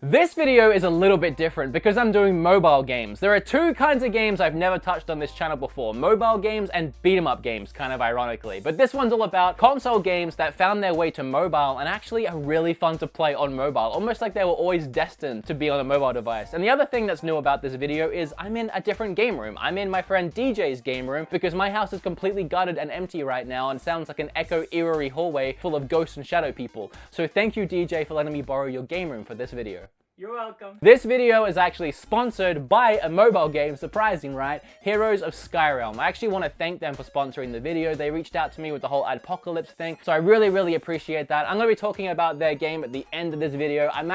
This video is a little bit different because I'm doing mobile games. There are two kinds of games I've never touched on this channel before. Mobile games and beat 'em up games, kind of ironically. But this one's all about console games that found their way to mobile and actually are really fun to play on mobile. Almost like they were always destined to be on a mobile device. And the other thing that's new about this video is I'm in a different game room. I'm in my friend DJ's game room because my house is completely gutted and empty right now and sounds like an echo eerie hallway full of ghosts and shadow people. So thank you, DJ, for letting me borrow your game room for this video. You're welcome. This video is actually sponsored by a mobile game, surprising, right? Heroes of Skyrim. I actually want to thank them for sponsoring the video. They reached out to me with the whole apocalypse thing, so I really appreciate that. I'm going to be talking about their game at the end of this video. I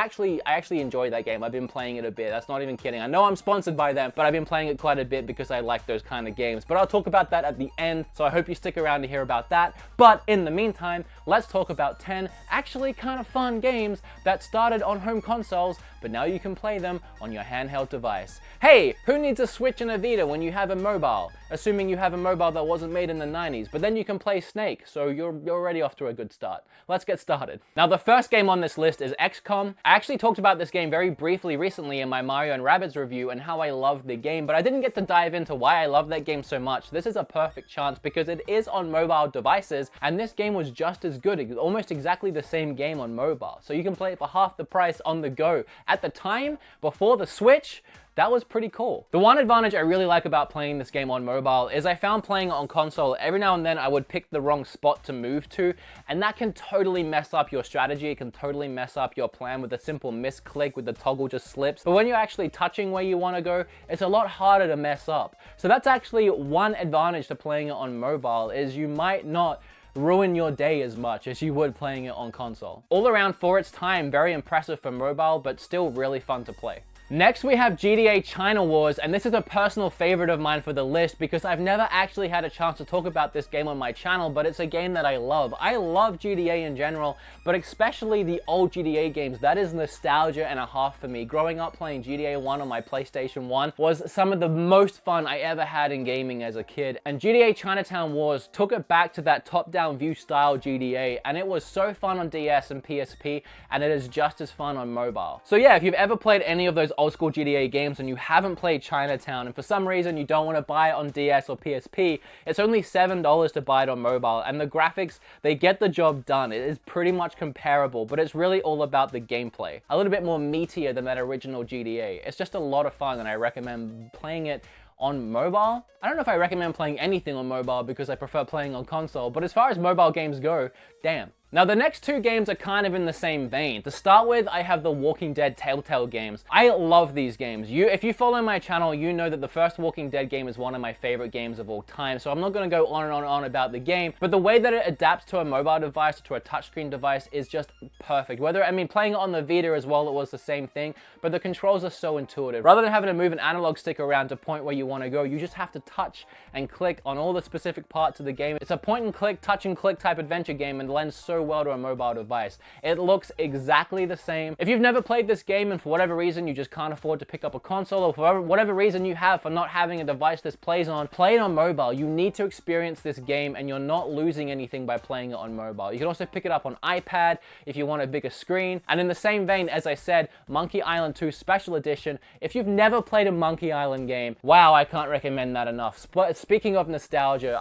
actually enjoy that game. I've been playing it a bit. That's not even kidding. I know I'm sponsored by them, but I've been playing it quite a bit because I like those kind of games. But I'll talk about that at the end, so I hope you stick around to hear about that. But in the meantime, let's talk about 10 actually kind of fun games that started on home consoles, but now you can play them on your handheld device. Hey, who needs a Switch and a Vita when you have a mobile? Assuming you have a mobile that wasn't made in the 90s, but then you can play Snake, so you're already off to a good start. Let's get started. Now, the first game on this list is XCOM. I actually talked about this game very briefly recently in my Mario and Rabbids review and how I loved the game, but I didn't get to dive into why I love that game so much. This is a perfect chance because it is on mobile devices, and this game was just as good, almost exactly the same game on mobile. So you can play it for half the price on the go. At the time, before the Switch, that was pretty cool. The one advantage I really like about playing this game on mobile is I found playing it on console, every now and then I would pick the wrong spot to move to, and that can totally mess up your strategy. It can totally mess up your plan with a simple misclick with the toggle just slips. But when you're actually touching where you want to go, it's a lot harder to mess up. So that's actually one advantage to playing it on mobile, is you might not ruin your day as much as you would playing it on console. All around for its time, very impressive for mobile, but still really fun to play. Next, we have GTA China Wars, and this is a personal favorite of mine for the list because I've never actually had a chance to talk about this game on my channel, but it's a game that I love. I love GTA in general, but especially the old GTA games. That is nostalgia and a half for me. Growing up playing GTA 1 on my PlayStation 1 was some of the most fun I ever had in gaming as a kid, and GTA Chinatown Wars took it back to that top-down view style GTA, and it was so fun on DS and PSP, and it is just as fun on mobile. So yeah, if you've ever played any of those old school GTA games and you haven't played Chinatown and for some reason you don't want to buy it on DS or PSP, it's only $7 to buy it on mobile, and the graphics, they get the job done. It is pretty much comparable, but it's really all about the gameplay. A little bit more meatier than that original GTA. It's just a lot of fun and I recommend playing it on mobile. I don't know if I recommend playing anything on mobile because I prefer playing on console, but as far as mobile games go, damn. Now, the next two games are kind of in the same vein. To start with, I have the Walking Dead Telltale games. I love these games. If you follow my channel, you know that the first Walking Dead game is one of my favorite games of all time, so I'm not going to go on and on about the game, but the way that it adapts to a mobile device, to a touchscreen device, is just perfect. Playing it on the Vita as well, it was the same thing, but the controls are so intuitive. Rather than having to move an analog stick around to point where you want to go, you just have to touch and click on all the specific parts of the game. It's a point and click, touch and click type adventure game and lends so well to a mobile device. It looks exactly the same. If you've never played this game and for whatever reason you just can't afford to pick up a console, or for whatever reason you have for not having a device this plays on, play it on mobile. You need to experience this game and you're not losing anything by playing it on mobile. You can also pick it up on iPad if you want a bigger screen. And in the same vein, as I said, Monkey Island 2 Special Edition. If you've never played a Monkey Island game, wow, I can't recommend that enough. But speaking of nostalgia,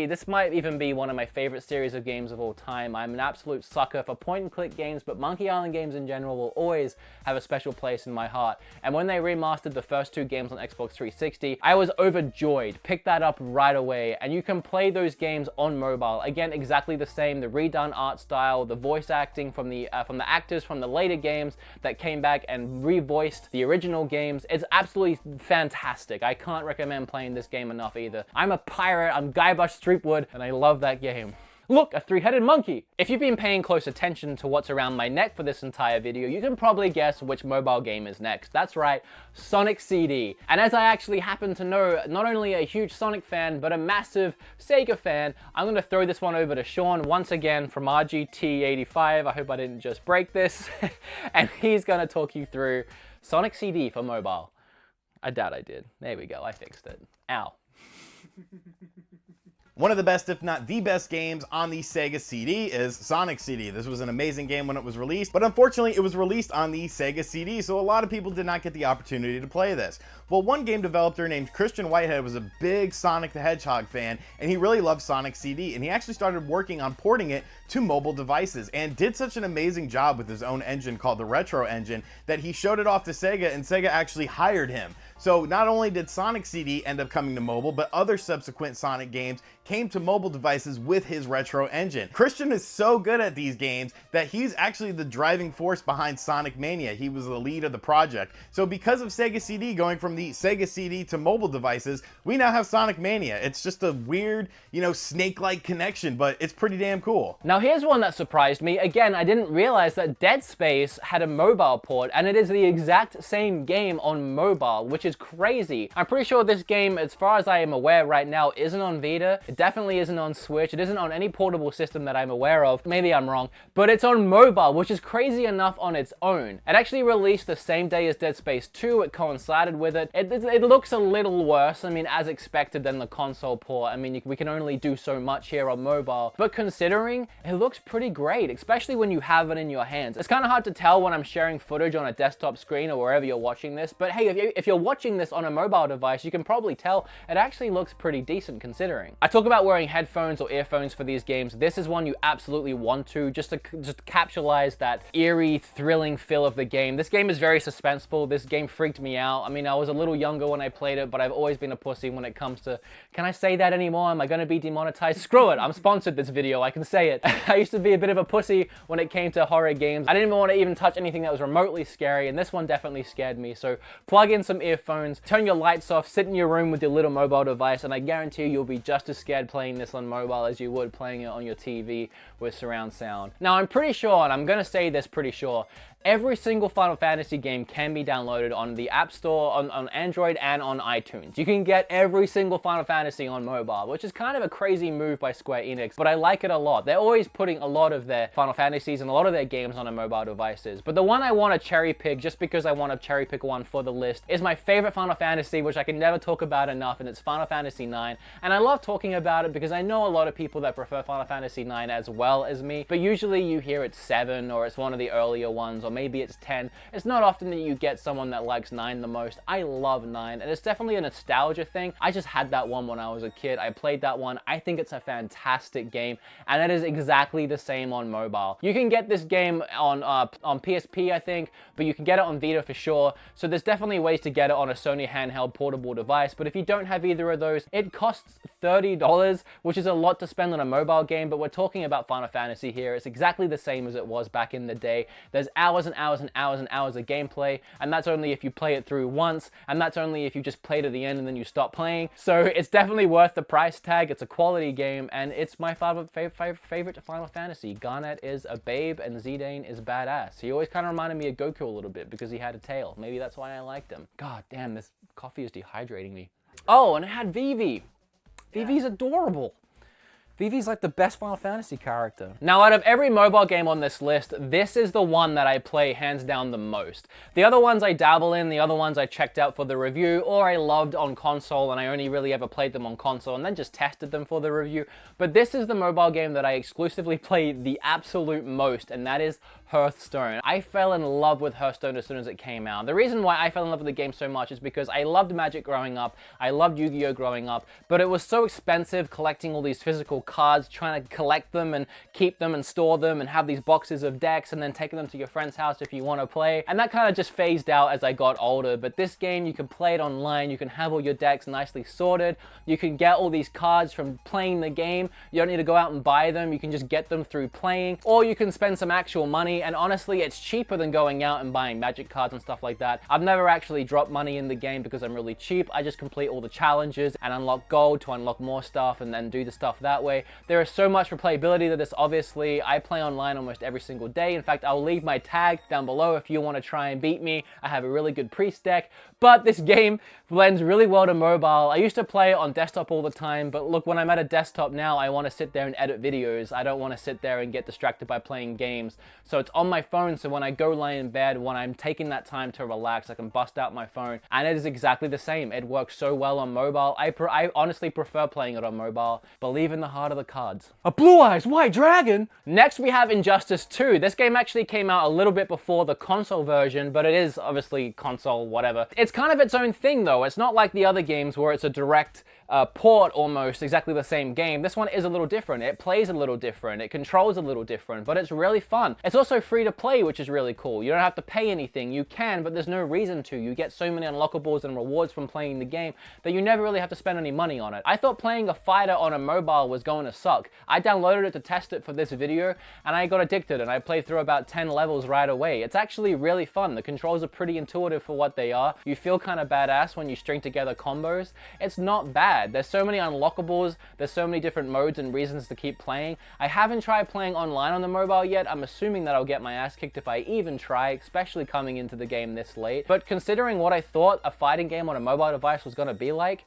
this might even be one of my favorite series of games of all time. I'm an absolute sucker for point and click games, but Monkey Island games in general will always have a special place in my heart. And when they remastered the first two games on Xbox 360, I was overjoyed. Picked that up right away, and you can play those games on mobile. Again, exactly the same, the redone art style, the voice acting from the actors from the later games that came back and revoiced the original games. It's absolutely fantastic. I can't recommend playing this game enough either. I'm a pirate, I'm Guybrush Threepwood, and I love that game. Look, a three-headed monkey! If you've been paying close attention to what's around my neck for this entire video, you can probably guess which mobile game is next. That's right, Sonic CD. And as I actually happen to know, not only a huge Sonic fan, but a massive Sega fan, I'm gonna throw this one over to Sean once again from RGT85. I hope I didn't just break this. And he's gonna talk you through Sonic CD for mobile. I doubt I did. There we go, I fixed it. Ow. One of the best, if not the best games on the Sega CD is Sonic CD. This was an amazing game when it was released, but unfortunately it was released on the Sega CD, so a lot of people did not get the opportunity to play this. Well, one game developer named Christian Whitehead was a big Sonic the Hedgehog fan, and he really loved Sonic CD, and he actually started working on porting it to mobile devices, and did such an amazing job with his own engine called the Retro Engine that he showed it off to Sega, and Sega actually hired him. So not only did Sonic CD end up coming to mobile, but other subsequent Sonic games came to mobile devices with his Retro Engine. Christian is so good at these games that he's actually the driving force behind Sonic Mania. He was the lead of the project. So because of Sega CD going from the Sega CD to mobile devices, we now have Sonic Mania. It's just a weird, snake-like connection, but it's pretty damn cool. Now here's one that surprised me. Again, I didn't realize that Dead Space had a mobile port, and it is the exact same game on mobile, which is crazy. I'm pretty sure this game, as far as I am aware right now, isn't on Vita. It definitely isn't on Switch. It isn't on any portable system that I'm aware of. Maybe I'm wrong, but it's on mobile, which is crazy enough on its own. It actually released the same day as Dead Space 2. It coincided with it. It looks a little worse, I mean, as expected, than the console port. I mean, we can only do so much here on mobile, but considering, it looks pretty great, especially when you have it in your hands. It's kind of hard to tell when I'm sharing footage on a desktop screen or wherever you're watching this, but hey, if you're watching this on a mobile device, you can probably tell it actually looks pretty decent considering. I talk about wearing headphones or earphones for these games. This is one you absolutely want to, just to capitalize that eerie, thrilling feel of the game. This game is very suspenseful. This game freaked me out. I mean, I was a little younger when I played it, but I've always been a pussy when it comes to, can I say that anymore? Am I gonna be demonetized? Screw it, I'm sponsored this video, I can say it. I used to be a bit of a pussy when it came to horror games. I didn't even want to even touch anything that was remotely scary, and this one definitely scared me. So plug in some earphones, turn your lights off, sit in your room with your little mobile device, and I guarantee you'll be just as scared playing this on mobile as you would playing it on your TV with surround sound. Now, I'm pretty sure, and I'm gonna say this pretty sure, every single Final Fantasy game can be downloaded on the App Store, on Android, and on iTunes. You can get every single Final Fantasy on mobile, which is kind of a crazy move by Square Enix, but I like it a lot. They're always putting a lot of their Final Fantasies and a lot of their games on mobile devices. But the one I want to cherry pick, just because I want to cherry pick one for the list, is my favorite Final Fantasy, which I can never talk about enough, and it's Final Fantasy IX. And I love talking about it because I know a lot of people that prefer Final Fantasy IX as well as me, but usually you hear it's 7, or it's one of the earlier ones, or maybe it's 10. It's not often that you get someone that likes 9 the most. I love 9, and it's definitely a nostalgia thing. I just had that one when I was a kid. I played that one. I think it's a fantastic game, and it is exactly the same on mobile. You can get this game on PSP, I think, but you can get it on Vita for sure. So there's definitely ways to get it on a Sony handheld portable device, but if you don't have either of those, it costs $30, which is a lot to spend on a mobile game, but we're talking about Final Fantasy here. It's exactly the same as it was back in the day. There's hours and hours and hours and hours of gameplay, and that's only if you play it through once, and that's only if you just play to the end and then you stop playing. So it's definitely worth the price tag. It's a quality game, and it's my favorite Final Fantasy. Garnet is a babe, and Zidane is badass. He always kind of reminded me of Goku a little bit because he had a tail. Maybe that's why I liked him. God damn, this coffee is dehydrating me. Oh, and it had Vivi. Vivi's adorable. Vivi's like the best Final Fantasy character. Now, out of every mobile game on this list, this is the one that I play hands down the most. The other ones I dabble in, the other ones I checked out for the review, or I loved on console and I only really ever played them on console and then just tested them for the review. But this is the mobile game that I exclusively play the absolute most, and that is Hearthstone. I fell in love with Hearthstone as soon as it came out. The reason why I fell in love with the game so much is because I loved Magic growing up, I loved Yu-Gi-Oh growing up, but it was so expensive collecting all these physical cards, trying to collect them and keep them and store them and have these boxes of decks and then taking them to your friend's house if you want to play. And that kind of just phased out as I got older. But this game, you can play it online, you can have all your decks nicely sorted, you can get all these cards from playing the game. You don't need to go out and buy them, you can just get them through playing, or you can spend some actual money. And honestly, it's cheaper than going out and buying Magic cards and stuff like that. I've never actually dropped money in the game because I'm really cheap. I just complete all the challenges and unlock gold to unlock more stuff and then do the stuff that way. There is so much replayability to this, obviously. I play online almost every single day. In fact, I'll leave my tag down below if you want to try and beat me. I have a really good priest deck, but this game blends really well to mobile. I used to play it on desktop all the time, but look, when I'm at a desktop now, I want to sit there and edit videos. I don't want to sit there and get distracted by playing games. So it's on my phone, so when I go lay in bed, when I'm taking that time to relax, I can bust out my phone, and it is exactly the same. It works so well on mobile. I honestly prefer playing it on mobile. Believe in the heart of the cards. A blue-eyes white dragon! Next we have Injustice 2. This game actually came out a little bit before the console version, but it is obviously console, whatever. It's kind of its own thing though. It's not like the other games where it's a direct port almost, exactly the same game. This one is a little different. It plays a little different. It controls a little different, but it's really fun. It's also free to play, which is really cool. You don't have to pay anything. You can, but there's no reason to. You get so many unlockables and rewards from playing the game that you never really have to spend any money on it. I thought playing a fighter on a mobile was going to suck. I downloaded it to test it for this video, and I got addicted, and I played through about 10 levels right away. It's actually really fun. The controls are pretty intuitive for what they are. You feel kind of badass when you string together combos. It's not bad. There's so many unlockables, there's so many different modes and reasons to keep playing. I haven't tried playing online on the mobile yet. I'm assuming that I'll get my ass kicked if I even try, especially coming into the game this late. But considering what I thought a fighting game on a mobile device was going to be like,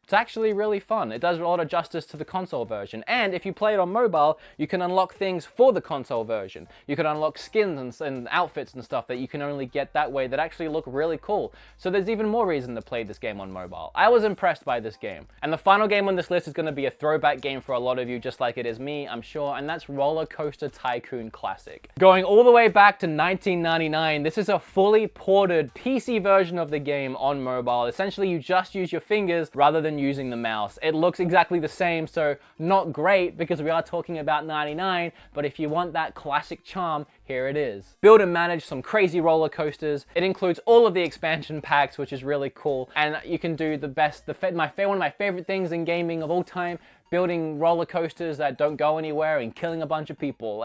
it's actually really fun. It does a lot of justice to the console version. And if you play it on mobile, you can unlock things for the console version. You can unlock skins and outfits and stuff that you can only get that way that actually look really cool. So there's even more reason to play this game on mobile. I was impressed by this game. And the final game on this list is going to be a throwback game for a lot of you, just like it is me, I'm sure, and that's Roller Coaster Tycoon Classic. Going all the way back to 1999, this is a fully ported PC version of the game on mobile. Essentially, you just use your fingers rather than using the mouse. It looks exactly the same, so not great because we are talking about 99, but if you want that classic charm, here it is. Build and manage some crazy roller coasters. It includes all of the expansion packs, which is really cool, and you can do the best, one of my favorite things in gaming of all time, building roller coasters that don't go anywhere and killing a bunch of people.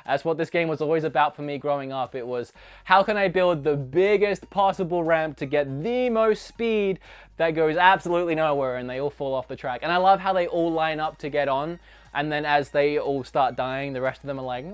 That's what this game was always about for me growing up. It was, how can I build the biggest possible ramp to get the most speed that goes absolutely nowhere, and they all fall off the track. And I love how they all line up to get on, and then as they all start dying, the rest of them are like...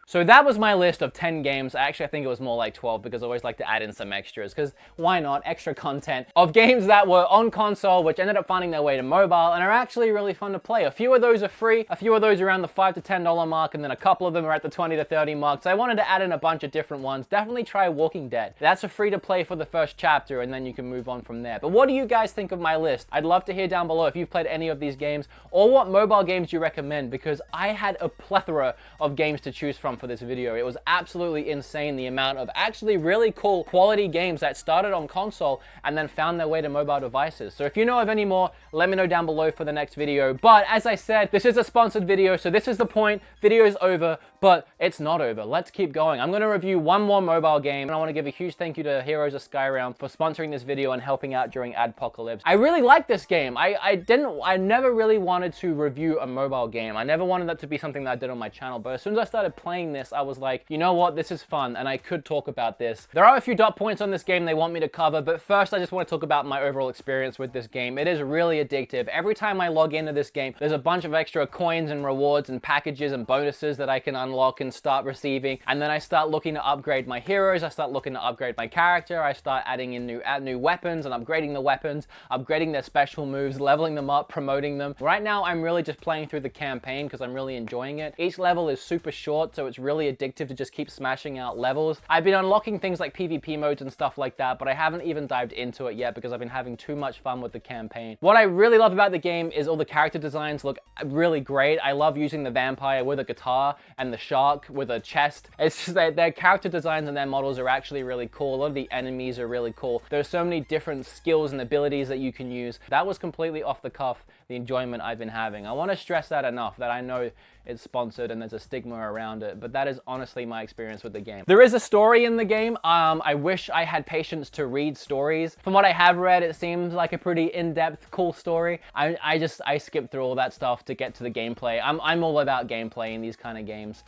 So that was my list of 10 games. Actually, I think it was more like 12 because I always like to add in some extras, because why not? Extra content of games that were on console, which ended up finding their way to mobile and are actually really fun to play. A few of those are free, a few of those are around the $5 to $10 mark, and then a couple of them are at the $20 to $30 mark. So I wanted to add in a bunch of different ones. Definitely try Walking Dead. That's a free to play for the first chapter, and then you can move on from there. But what do you guys think of my list? I'd love to hear down below if you've played any of these games, or what mobile games you recommend, because I had a plethora of games to choose from for this video. It was absolutely insane the amount of actually really cool quality games that started on console and then found their way to mobile devices. So if you know of any more, let me know down below for the next video. But as I said, this is a sponsored video, so this is the point. Video's over, but it's not over. Let's keep going. I'm going to review one more mobile game, and I want to give a huge thank you to Heroes of Skyrim for sponsoring this video and helping out during Adpocalypse. I really like this game. I never really wanted to review a mobile game. I never wanted that to be something that I did on my channel, but as soon as I started playing this, I was like, you know what, this is fun, and I could talk about this. There are a few dot points on this game they want me to cover, but first I just want to talk about my overall experience with this game. It is really addictive. Every time I log into this game, there's a bunch of extra coins and rewards and packages and bonuses that I can unlock and start receiving, and then I start looking to upgrade my heroes, I start looking to upgrade my character, I start adding in new weapons and upgrading the weapons, upgrading their special moves, leveling them up, promoting them. Right now, I'm really just playing through the campaign because I'm really enjoying it. Each level is super short, so it's really addictive to just keep smashing out levels. I've been unlocking things like PvP modes and stuff like that, but I haven't even dived into it yet because I've been having too much fun with the campaign. What I really love about the game is all the character designs look really great. I love using the vampire with a guitar and the shark with a chest. It's just that their character designs and their models are actually really cool. A lot of the enemies are really cool. There's so many different skills and abilities that you can use. That was completely off the cuff, the enjoyment I've been having. I want to stress that enough, that I know it's sponsored and there's a stigma around it, but that is honestly my experience with the game. There is a story in the game. I wish I had patience to read stories. From what I have read, it seems like a pretty in-depth, cool story. I skip through all that stuff to get to the gameplay. I'm all about gameplay in these kind of games.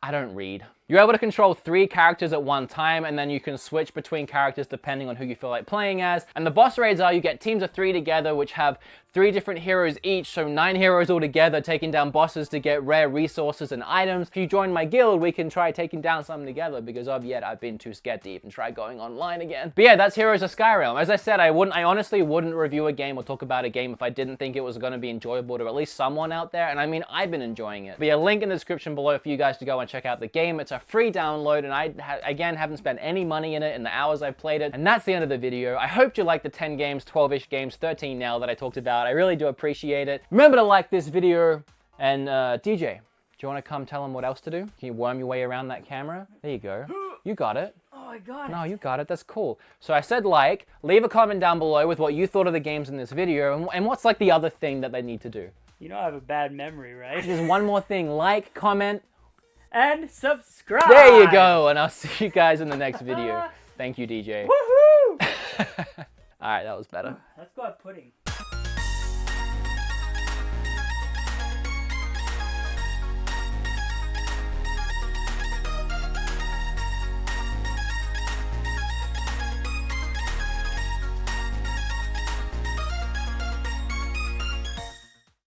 I don't read. You're able to control 3 characters at one time, and then you can switch between characters depending on who you feel like playing as. And the boss raids are, you get teams of 3 together, which have 3 different heroes each, so 9 heroes all together, taking down bosses to get rare resources and items. If you join my guild, we can try taking down some together, because of yet I've been too scared to even try going online again. But yeah, that's Heroes of Skyrim. As I said, I honestly wouldn't review a game or talk about a game if I didn't think it was going to be enjoyable to at least someone out there, and I mean, I've been enjoying it. But yeah, link in the description below for you guys to go and check out the game. It's a free download, and I, again, haven't spent any money in it in the hours I've played it. And that's the end of the video. I hope you liked the 10 games, 12-ish games, 13 now that I talked about. I really do appreciate it. Remember to like this video, and DJ, do you want to come tell them what else to do? Can you worm your way around that camera? There you go. You got it. Oh, I got it. No, you got it. That's cool. So I said like, leave a comment down below with what you thought of the games in this video, and what's like the other thing that they need to do. You know I have a bad memory, right? There's one more thing. Like, comment, and subscribe. There you go, and I'll see you guys in the next video. Thank you, DJ. Woohoo! All right, that was better. Let's go have pudding.